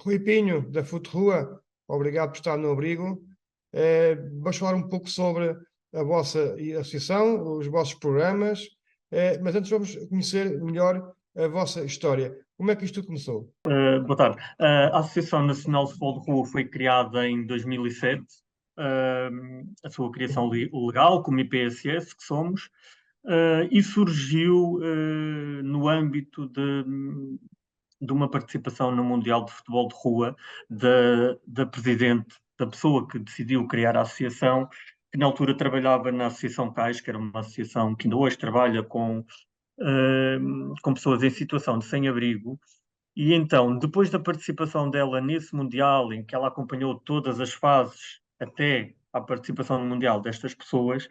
Rui Pinho, da Fute Rua, obrigado por estar no abrigo. Vamos falar um pouco sobre a vossa associação, os vossos programas, mas antes vamos conhecer melhor a vossa história. Como é que isto tudo começou? Boa tarde. A Associação Nacional de Futebol de Rua foi criada em 2007. A sua criação legal, como IPSS, que somos, e surgiu no âmbito de uma participação no Mundial de Futebol de Rua da presidente, da pessoa que decidiu criar a associação, que na altura trabalhava na Associação CAIS, que era uma associação que ainda hoje trabalha com pessoas em situação de sem-abrigo. E então, depois da participação dela nesse Mundial, em que ela acompanhou todas as fases até à participação no Mundial destas pessoas,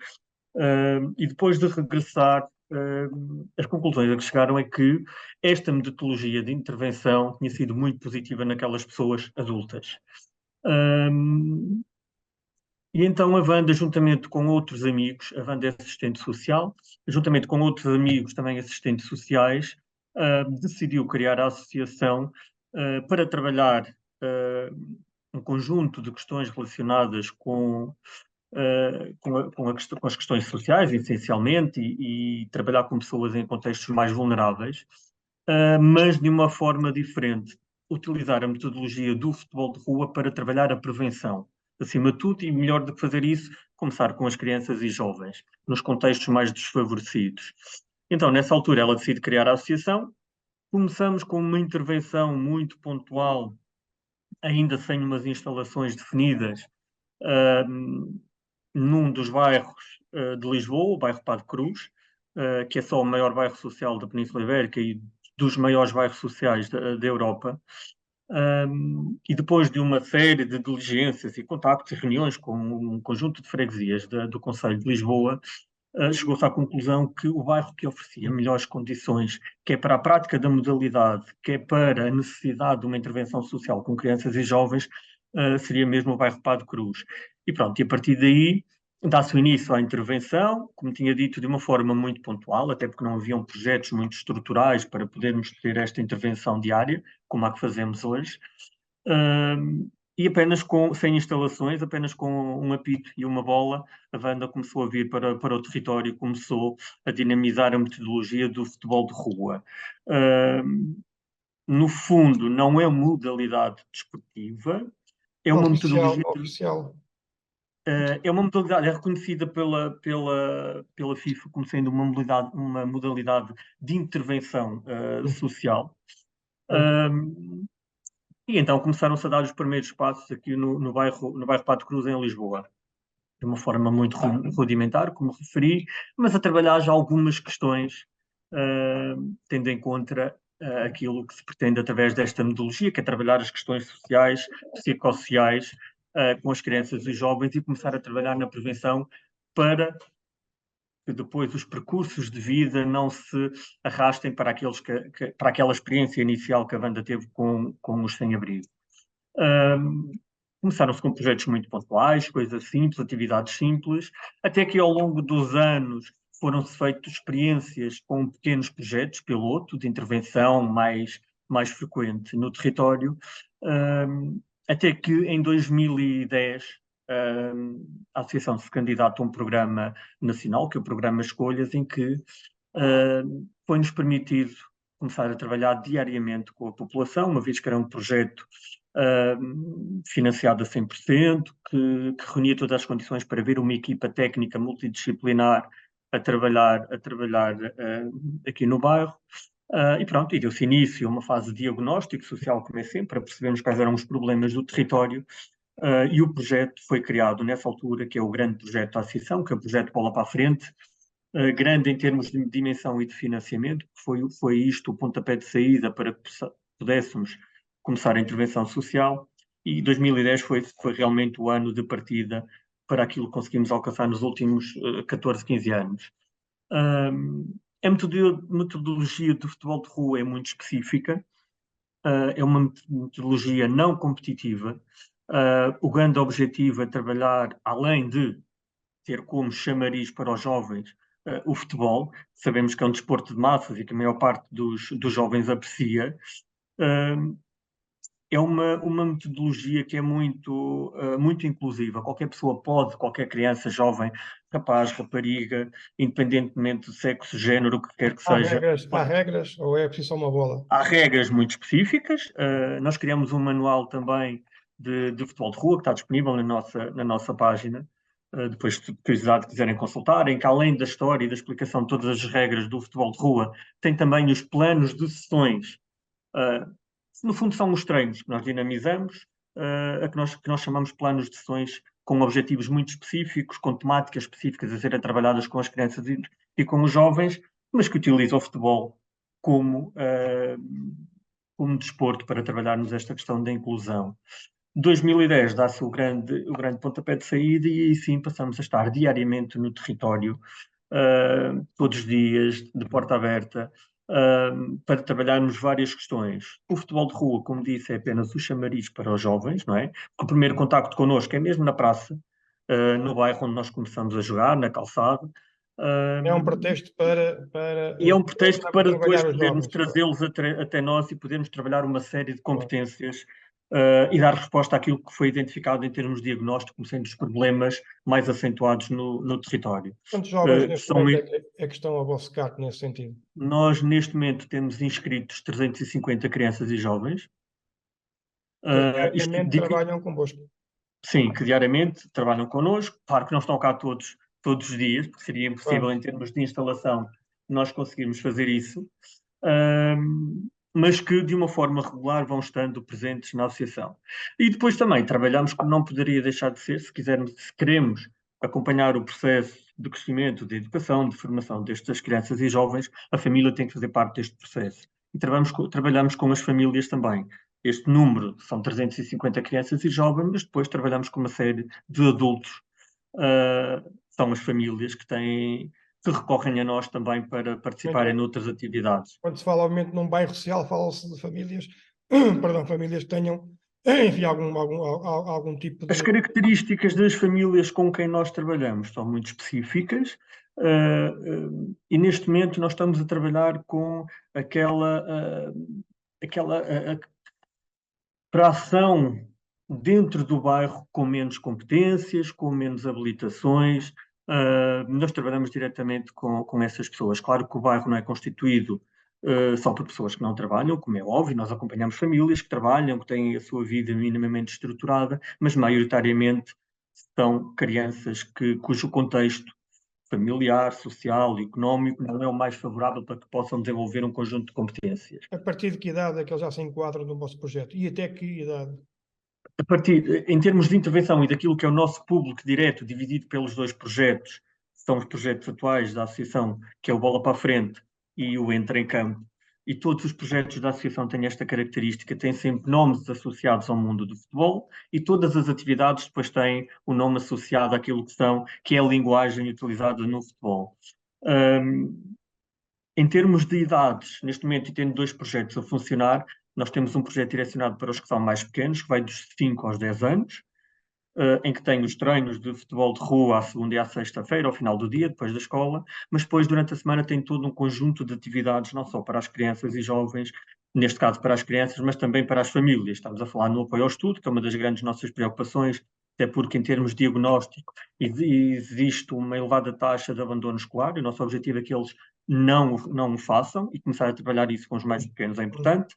e depois de regressar, as conclusões a que chegaram é que esta metodologia de intervenção tinha sido muito positiva naquelas pessoas adultas. E então a Wanda, juntamente com outros amigos, a Wanda é assistente social, juntamente com outros amigos também assistentes sociais, decidiu criar a associação para trabalhar um conjunto de questões relacionadas com as questões sociais, essencialmente, e trabalhar com pessoas em contextos mais vulneráveis, mas de uma forma diferente. Utilizar a metodologia do futebol de rua para trabalhar a prevenção. Acima de tudo, e melhor do que fazer isso, começar com as crianças e jovens, nos contextos mais desfavorecidos. Então, nessa altura, ela decide criar a associação. Começamos com uma intervenção muito pontual, ainda sem umas instalações definidas, num dos bairros de Lisboa, o bairro Padre Cruz, que é só o maior bairro social da Península Ibérica e dos maiores bairros sociais da Europa. E depois de uma série de diligências e contactos e reuniões com um conjunto de freguesias do Conselho de Lisboa, chegou-se à conclusão que o bairro que oferecia melhores condições, que é para a prática da modalidade, que é para a necessidade de uma intervenção social com crianças e jovens, seria mesmo o bairro Padre Cruz. E pronto, e a partir daí dá-se o início à intervenção, como tinha dito, de uma forma muito pontual, até porque não haviam projetos muito estruturais para podermos ter esta intervenção diária, como a que fazemos hoje. E apenas sem instalações, apenas com um apito e uma bola, a Wanda começou a vir para o território e começou a dinamizar a metodologia do futebol de rua. No fundo, não é uma modalidade desportiva, é uma Oficial, metodologia oficial. é uma modalidade, é reconhecida pela FIFA como sendo uma modalidade de intervenção social. E então começaram-se a dar os primeiros passos aqui no bairro Pato Cruz, em Lisboa, de uma forma muito rudimentar, como referi, mas a trabalhar já algumas questões, tendo em conta aquilo que se pretende através desta metodologia, que é trabalhar as questões sociais, psicossociais, com as crianças e jovens e começar a trabalhar na prevenção para que depois os percursos de vida não se arrastem para para aquela experiência inicial que a banda teve com os sem-abrigo. Começaram-se com projetos muito pontuais, coisas simples, atividades simples, até que ao longo dos anos foram-se feitas experiências com pequenos projetos piloto de intervenção mais frequente no território, até que em 2010 a Associação se candidata a um programa nacional, que é o Programa Escolhas, em que foi-nos permitido começar a trabalhar diariamente com a população, uma vez que era um projeto financiado a 100%, que reunia todas as condições para ver uma equipa técnica multidisciplinar a trabalhar aqui no bairro. E pronto, e deu-se início a uma fase de diagnóstico social, como é sempre, para percebermos quais eram os problemas do território. E o projeto foi criado nessa altura, que é o grande projeto da Associação, que é o projeto Bola para a Frente, grande em termos de dimensão e de financiamento, foi isto o pontapé de saída para que pudéssemos começar a intervenção social, e 2010 foi realmente o ano de partida para aquilo que conseguimos alcançar nos últimos 14, 15 anos. A metodologia do futebol de rua é muito específica, é uma metodologia não competitiva. O grande objetivo é trabalhar, além de ter como chamariz para os jovens o futebol. Sabemos que é um desporto de massas e que a maior parte dos jovens aprecia. é uma metodologia que é muito inclusiva. Qualquer pessoa pode, qualquer criança, jovem, rapaz, rapariga, independentemente do sexo, género, o que quer que seja, Há pode. regras ou é preciso só uma bola? Há regras muito específicas. Nós criamos um manual também de futebol de rua que está disponível na nossa página. Depois, se curiosidade quiserem consultar, em que além da história e da explicação de todas as regras do futebol de rua, tem também os planos de sessões. Uh, no fundo, são os treinos que nós dinamizamos, a que nós chamamos de planos de sessões com objetivos muito específicos, com temáticas específicas a serem trabalhadas com as crianças e com os jovens, mas que utilizam o futebol como desporto para trabalharmos esta questão da inclusão. 2010 dá-se o grande pontapé de saída e aí sim passamos a estar diariamente no território, todos os dias, de porta aberta, para trabalharmos várias questões. O futebol de rua, como disse, é apenas o chamariz para os jovens, não é? Porque o primeiro contacto connosco é mesmo na praça, no bairro onde nós começamos a jogar, na calçada. É um Um, pretexto para e é um pretexto para depois trabalhar os podermos jovens. trazê-los até nós e podermos trabalhar uma série de Claro. competências, e dar resposta àquilo que foi identificado em termos de diagnóstico, como sendo os problemas mais acentuados no território. Quantos jovens neste São, momento é que estão a vosso cargo nesse sentido? nós, neste momento, temos inscritos 350 crianças e jovens. Que Isto diariamente trabalham convosco. sim, que diariamente trabalham connosco. Claro que não estão cá todos os dias, porque seria impossível Claro. em termos de instalação nós conseguirmos fazer isso, mas que de uma forma regular vão estando presentes na associação. E depois também trabalhamos como não poderia deixar de ser, se queremos acompanhar o processo de crescimento, de educação, de formação destas crianças e jovens, a família tem que fazer parte deste processo. E trabalhamos com as famílias também. Este número são 350 crianças e jovens, mas depois trabalhamos com uma série de adultos. São as famílias que recorrem a nós também para participarem Muito- noutras atividades. Quando se fala, obviamente, num bairro social, fala-se de famílias, perdão, famílias que tenham, enfim, algum tipo As de. características das famílias com quem nós trabalhamos são muito específicas, e neste momento nós estamos a trabalhar com aquela fração dentro do bairro com menos competências, com menos habilitações. Nós trabalhamos diretamente com essas pessoas. Claro que o bairro não é constituído só por pessoas que não trabalham, como é óbvio, nós acompanhamos famílias que trabalham, que têm a sua vida minimamente estruturada, mas maioritariamente são crianças cujo contexto familiar, social e económico não é o mais favorável para que possam desenvolver um conjunto de competências. A partir de que idade é que eles já se enquadram no vosso projeto? E até que idade? Em termos de intervenção e daquilo que é o nosso público direto, dividido pelos dois projetos, que são os projetos atuais da Associação, que é o Bola para a Frente e o Entra em Campo, e todos os projetos da Associação têm esta característica, têm sempre nomes associados ao mundo do futebol, e todas as atividades depois têm o nome associado àquilo que é a linguagem utilizada no futebol. Um, Em termos de idades, neste momento, e tendo dois projetos a funcionar, nós temos um projeto direcionado para os que são mais pequenos, que vai dos 5 aos 10 anos, em que tem os treinos de futebol de rua à segunda e à sexta-feira, ao final do dia, depois da escola, mas depois, durante a semana, tem todo um conjunto de atividades, não só para as crianças e jovens, neste caso para as crianças, mas também para as famílias. Estamos a falar no apoio ao estudo, que é uma das grandes nossas preocupações, até porque, em termos de diagnóstico, existe uma elevada taxa de abandono escolar, e o nosso objetivo é que eles não o façam, e começar a trabalhar isso com os mais pequenos é importante.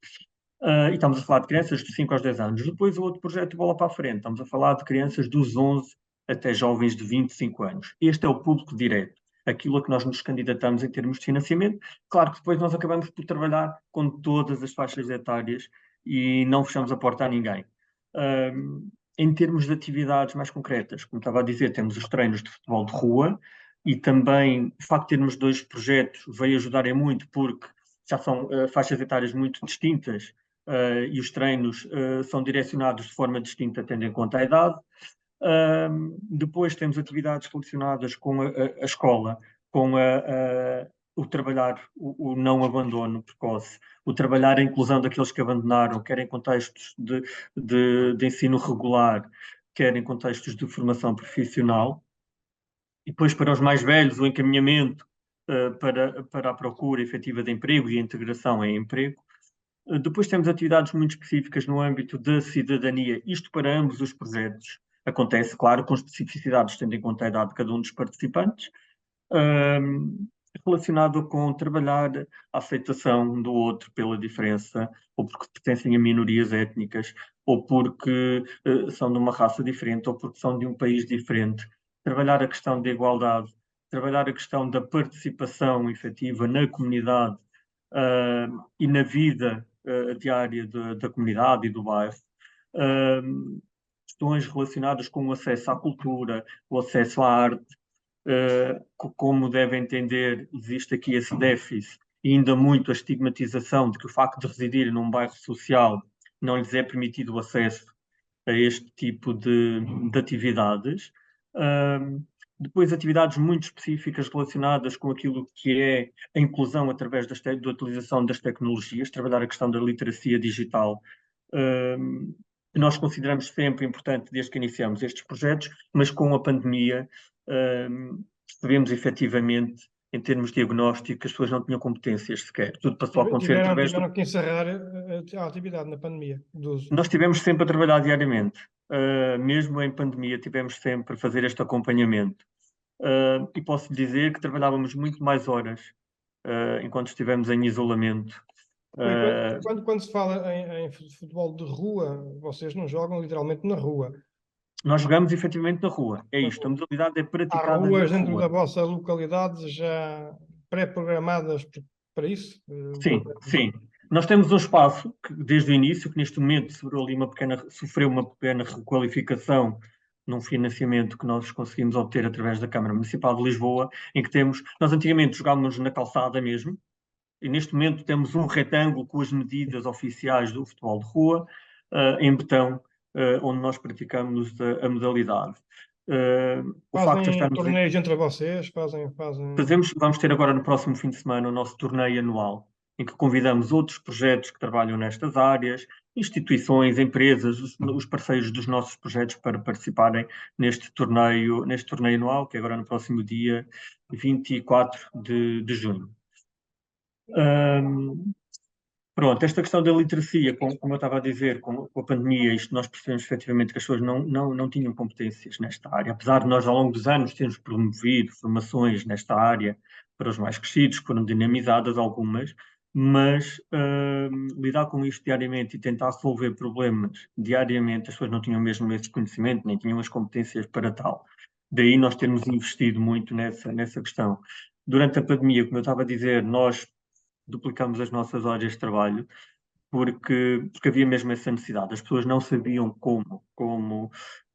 E estamos a falar de crianças de 5 aos 10 anos. Depois o outro projeto Bola para a Frente, estamos a falar de crianças dos 11 até jovens de 25 anos. Este é o público direto, aquilo a que nós nos candidatamos em termos de financiamento. Claro que depois nós acabamos por trabalhar com todas as faixas etárias e não fechamos a porta a ninguém. Em termos de atividades mais concretas, como estava a dizer, temos os treinos de futebol de rua e também o facto de termos dois projetos veio ajudar muito porque já são faixas etárias muito distintas, e os treinos são direcionados de forma distinta, tendo em conta a idade. Depois temos atividades relacionadas com a escola, com o trabalhar o não abandono precoce, o trabalhar a inclusão daqueles que abandonaram, quer em contextos de ensino regular, quer em contextos de formação profissional. E depois, para os mais velhos, o encaminhamento para a procura efetiva de emprego e a integração em emprego. Depois temos atividades muito específicas no âmbito da cidadania, isto para ambos os projetos. Acontece, claro, com especificidades, tendo em conta a idade de cada um dos participantes, ahm, relacionado com trabalhar a aceitação do outro pela diferença, ou porque pertencem a minorias étnicas, ou porque são de uma raça diferente, ou porque são de um país diferente. Trabalhar a questão da igualdade, trabalhar a questão da participação efetiva na comunidade, e na vida diária da comunidade e do bairro. Questões relacionadas com o acesso à cultura, o acesso à arte, como devem entender, existe aqui esse déficit e ainda muito a estigmatização de que o facto de residir num bairro social não lhes é permitido o acesso a este tipo de atividades. Um, Depois, atividades muito específicas relacionadas com aquilo que é a inclusão através da utilização das tecnologias, trabalhar a questão da literacia digital, que nós consideramos sempre importante desde que iniciamos estes projetos, mas com a pandemia, percebemos efetivamente, em termos diagnósticos, que as pessoas não tinham competências sequer. Tudo passou a acontecer através do. Tiveram que encerrar a atividade na pandemia do uso. Nós estivemos sempre a trabalhar diariamente. Mesmo em pandemia, tivemos sempre a fazer este acompanhamento. E posso dizer que trabalhávamos muito mais horas enquanto estivemos em isolamento. E Uh, quando se fala em futebol de rua, vocês não jogam literalmente na rua. Nós jogamos efetivamente na rua. É Na isto, a rua. modalidade é Há praticada na ruas dentro da rua. vossa localidade já pré-programadas para isso? Sim, sim. Nós temos um espaço que, desde o início, que neste momento sofreu uma pequena requalificação num financiamento que nós conseguimos obter através da Câmara Municipal de Lisboa, em que nós antigamente jogávamos na calçada mesmo, e neste momento temos um retângulo com as medidas oficiais do futebol de rua, em betão, onde nós praticamos a modalidade. O facto de Fazem estarmos em torneios entre vocês? Vamos ter agora no próximo fim de semana o nosso torneio anual, em que convidamos outros projetos que trabalham nestas áreas, instituições, empresas, os parceiros dos nossos projetos para participarem neste torneio anual, que é agora no próximo dia 24 de junho. Pronto, esta questão da literacia, como eu estava a dizer, com a pandemia, isto nós percebemos efetivamente que as pessoas não tinham competências nesta área, apesar de nós ao longo dos anos termos promovido formações nesta área para os mais crescidos, foram dinamizadas algumas, mas lidar com isto diariamente e tentar resolver problemas diariamente, as pessoas não tinham mesmo esse conhecimento, nem tinham as competências para tal. Daí nós termos investido muito nessa questão. Durante a pandemia, como eu estava a dizer, nós duplicamos as nossas horas de trabalho, porque havia mesmo essa necessidade. As pessoas não sabiam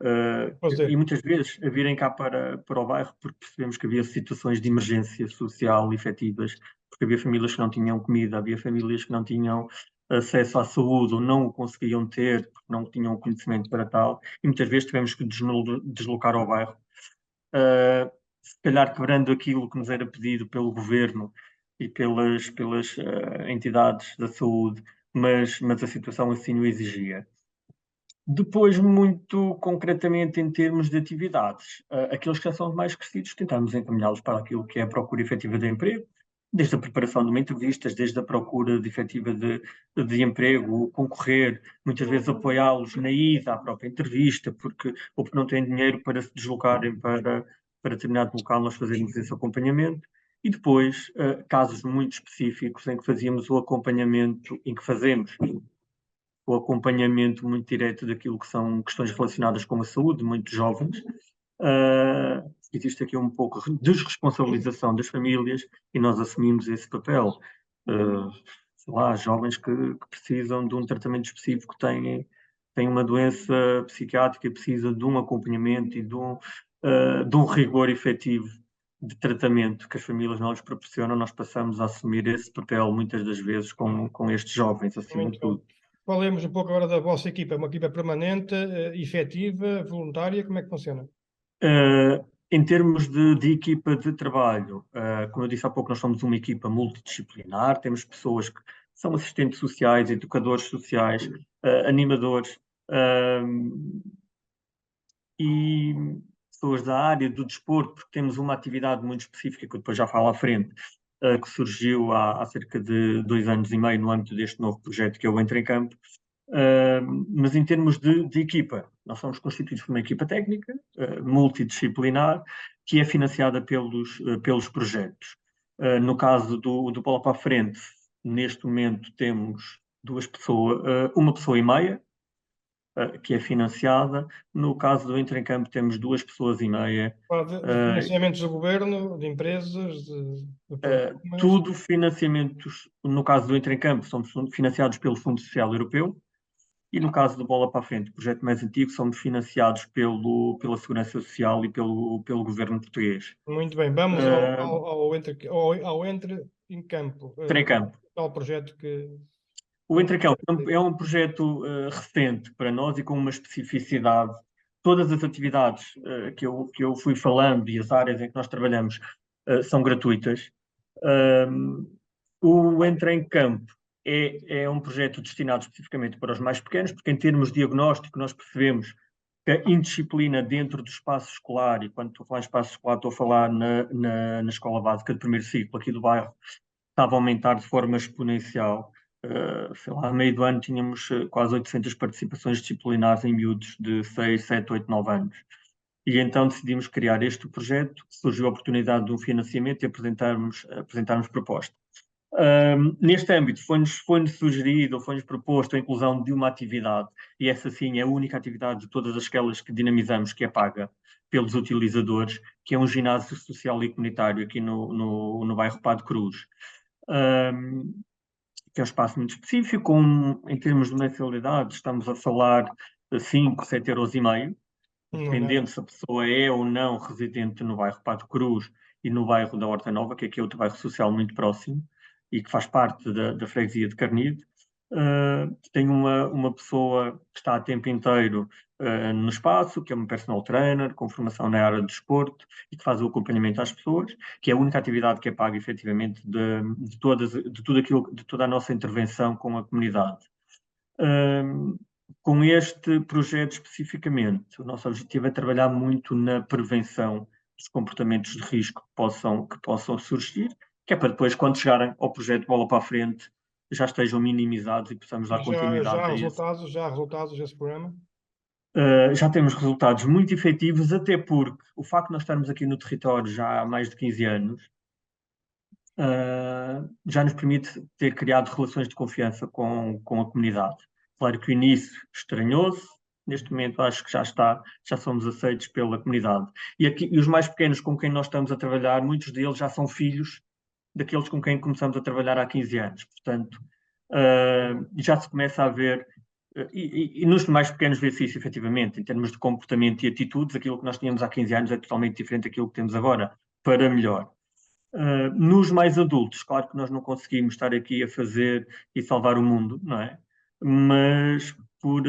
e fazer? muitas vezes a virem cá para o bairro porque percebemos que havia situações de emergência social efetivas, porque havia famílias que não tinham comida, havia famílias que não tinham acesso à saúde ou não o conseguiam ter porque não tinham o conhecimento para tal, e muitas vezes tivemos que deslocar ao bairro, se calhar quebrando aquilo que nos era pedido pelo governo e pelas entidades da saúde, mas a situação assim o exigia. Depois, muito concretamente em termos de atividades, aqueles que já são mais crescidos, tentamos encaminhá-los para aquilo que é a procura efetiva de emprego, desde a preparação de uma entrevista, desde a procura de efetiva de emprego, concorrer, muitas vezes apoiá-los na ida à própria entrevista, ou porque não têm dinheiro para se deslocarem para determinado local, nós fazemos esse acompanhamento. E depois, casos muito específicos em que fazíamos o acompanhamento, em que fazemos o acompanhamento muito direto daquilo que são questões relacionadas com a saúde de muitos jovens. Existe aqui um pouco de desresponsabilização das famílias e nós assumimos esse papel. Sei lá, jovens que precisam de um tratamento específico, têm uma doença psiquiátrica e precisam de um acompanhamento e de um rigor efetivo de tratamento que as famílias não lhes proporcionam, nós passamos a assumir esse papel muitas das vezes com estes jovens, acima de Muito bem. tudo. Falemos um pouco agora da vossa equipa. É uma equipa permanente, efetiva, voluntária, como é que funciona? Em termos de equipa de trabalho, como eu disse há pouco, nós somos uma equipa multidisciplinar, temos pessoas que são assistentes sociais, educadores sociais, animadores, e pessoas da área do desporto, porque temos uma atividade muito específica que eu depois já falo à frente, que surgiu há cerca de 2 anos e meio no âmbito deste novo projeto que é o Entra em Campo. Mas em termos de equipa, nós somos constituídos por uma equipa técnica multidisciplinar que é financiada pelos projetos. No caso do Bola para a Frente, neste momento temos uma pessoa e meia, que é financiada. No caso do Entra em Campo, temos 2 pessoas e meia. Fala de financiamentos do governo, de empresas, de programas. Tudo financiamentos, no caso do Entra em Campo, somos financiados pelo Fundo Social Europeu. E no caso do Bola para a Frente, o projeto mais antigo, somos financiados pela Segurança Social e pelo governo português. Muito bem, vamos ao Entre em Campo, Entra em Campo. ao projeto que. O Entra em Campo é um projeto recente para nós e com uma especificidade. Todas as atividades que eu fui falando e as áreas em que nós trabalhamos são gratuitas. O Entra em Campo é um projeto destinado especificamente para os mais pequenos, porque em termos de diagnóstico nós percebemos que a indisciplina dentro do espaço escolar, e quando estou a falar em espaço escolar estou a falar na escola básica de primeiro ciclo aqui do bairro, estava a aumentar de forma exponencial. Sei lá, a meio do ano tínhamos quase 800 participações disciplinares em miúdos de 6, 7, 8, 9 anos. E então decidimos criar este projeto, surgiu a oportunidade de um financiamento e apresentarmos proposta. Neste âmbito, foi-nos sugerido, foi-nos proposto a inclusão de uma atividade, e essa sim é a única atividade de todas aquelas que dinamizamos que é paga pelos utilizadores, que é um ginásio social e comunitário aqui no bairro Pá de Cruz. Que é um espaço muito específico, em termos de mensalidade, estamos a falar de 5, 7,5 €, dependendo se a pessoa é ou não residente no bairro Pá de Cruz e no bairro da Horta Nova, que é outro bairro social muito próximo e que faz parte da freguesia de Carnide. Tem uma pessoa que está a tempo inteiro no espaço, que é uma personal trainer, com formação na área de desporto e que faz o acompanhamento às pessoas, que é a única atividade que é paga efetivamente de toda a nossa intervenção com a comunidade. Com este projeto especificamente, o nosso objetivo é trabalhar muito na prevenção dos comportamentos de risco que possam surgir, que é para depois, quando chegarem ao projeto Bola para a Frente, já estejam minimizados e possamos dar continuidade a isso. Já há resultados desse programa? Já temos resultados muito efetivos, até porque o facto de nós estarmos aqui no território já há mais de 15 anos já nos permite ter criado relações de confiança com a comunidade. Claro que o início estranhou-se, neste momento acho que já somos aceitos pela comunidade. E os mais pequenos com quem nós estamos a trabalhar, muitos deles já são filhos daqueles com quem começamos a trabalhar há 15 anos. Portanto, já se começa a ver, e nos mais pequenos vê-se isso efetivamente, em termos de comportamento e atitudes, aquilo que nós tínhamos há 15 anos é totalmente diferente daquilo que temos agora, para melhor. Nos mais adultos, claro que nós não conseguimos estar aqui a fazer e salvar o mundo, não é? Mas por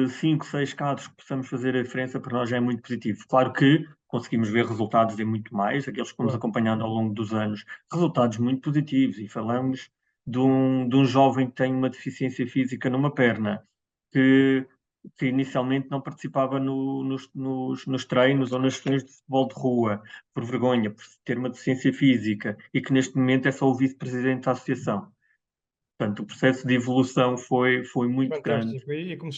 5, 6 casos que possamos fazer a diferença, para nós já é muito positivo. Claro que conseguimos ver resultados em muito mais, aqueles que fomos acompanhando ao longo dos anos, resultados muito positivos, e falamos de um jovem que tem uma deficiência física numa perna, que inicialmente não participava nos treinos ou nas sessões de futebol de rua, por vergonha, por ter uma deficiência física, e que neste momento é só o vice-presidente da associação. Portanto, o processo de evolução foi muito grande. Fantástico. E como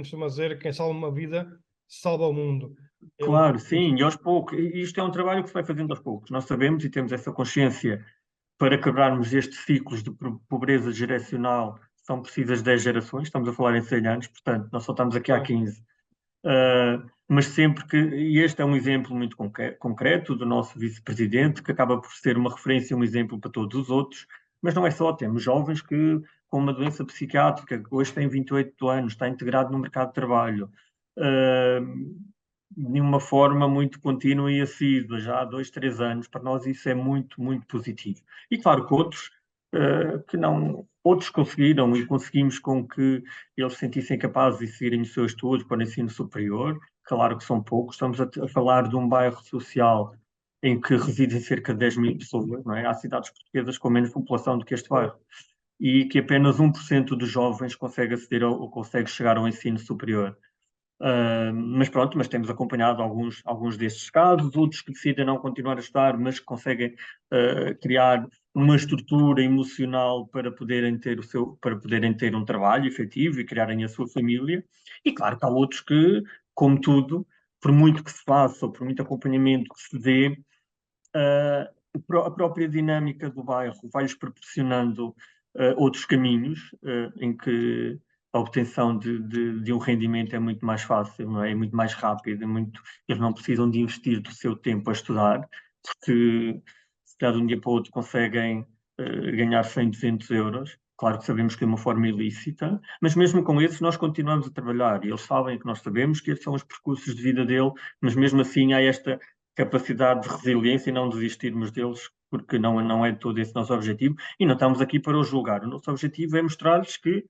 costuma dizer, quem salva uma vida, salva o mundo. Claro, sim, e aos poucos. Isto é um trabalho que se vai fazendo aos poucos. Nós sabemos e temos essa consciência, para quebrarmos estes ciclos de pobreza geracional, são precisas 10 gerações, estamos a falar em 100 anos, portanto, nós só estamos aqui há 15. Mas sempre que, e este é um exemplo muito concreto do nosso vice-presidente, que acaba por ser uma referência, um exemplo para todos os outros, mas não é só, temos jovens que com uma doença psiquiátrica, hoje tem 28 anos, está integrado no mercado de trabalho, de uma forma muito contínua e assídua, já há 2, 3 anos. Para nós isso é muito, muito positivo. E claro que outros conseguiram, e conseguimos com que eles se sentissem capazes de seguirem os seus estudos para o ensino superior. Claro que são poucos, estamos a falar de um bairro social em que residem cerca de 10.000 pessoas, não é? Há cidades portuguesas com menos população do que este bairro, e que apenas 1% dos jovens consegue aceder ou consegue chegar ao ensino superior. Mas pronto, mas temos acompanhado alguns desses casos, outros que decidem não continuar a estudar, mas que conseguem criar uma estrutura emocional para poderem ter um trabalho efetivo e criarem a sua família. E claro que há outros que, como tudo, por muito que se faça, ou por muito acompanhamento que se dê, a própria dinâmica do bairro vai-lhes proporcionando outros caminhos em que a obtenção de um rendimento é muito mais fácil, não é? É muito mais rápido, eles não precisam de investir do seu tempo a estudar, porque se calhar de um dia para o outro conseguem ganhar 100, 200 euros. Claro que sabemos que é uma forma ilícita, mas mesmo com esses nós continuamos a trabalhar e eles sabem que nós sabemos que esses são os percursos de vida dele, mas mesmo assim há esta capacidade de resiliência e não desistirmos deles, porque não é todo esse nosso objetivo e não estamos aqui para os julgar. O nosso objetivo é mostrar-lhes que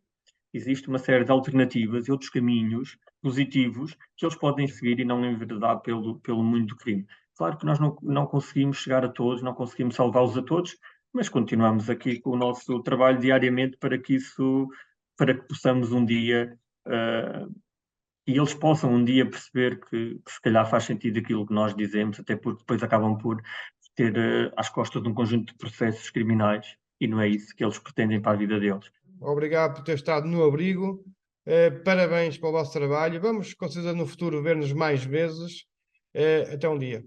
existe uma série de alternativas e outros caminhos positivos que eles podem seguir e não enveredar pelo mundo do crime. Claro que nós não conseguimos chegar a todos, não conseguimos salvá-los a todos, mas continuamos aqui com o nosso trabalho diariamente para que possamos um dia e eles possam um dia perceber que se calhar faz sentido aquilo que nós dizemos, até porque depois acabam por ter às costas de um conjunto de processos criminais e não é isso que eles pretendem para a vida deles. Obrigado por ter estado no abrigo. Parabéns pelo vosso trabalho. Vamos, com certeza, no futuro ver-nos mais vezes. Até um dia.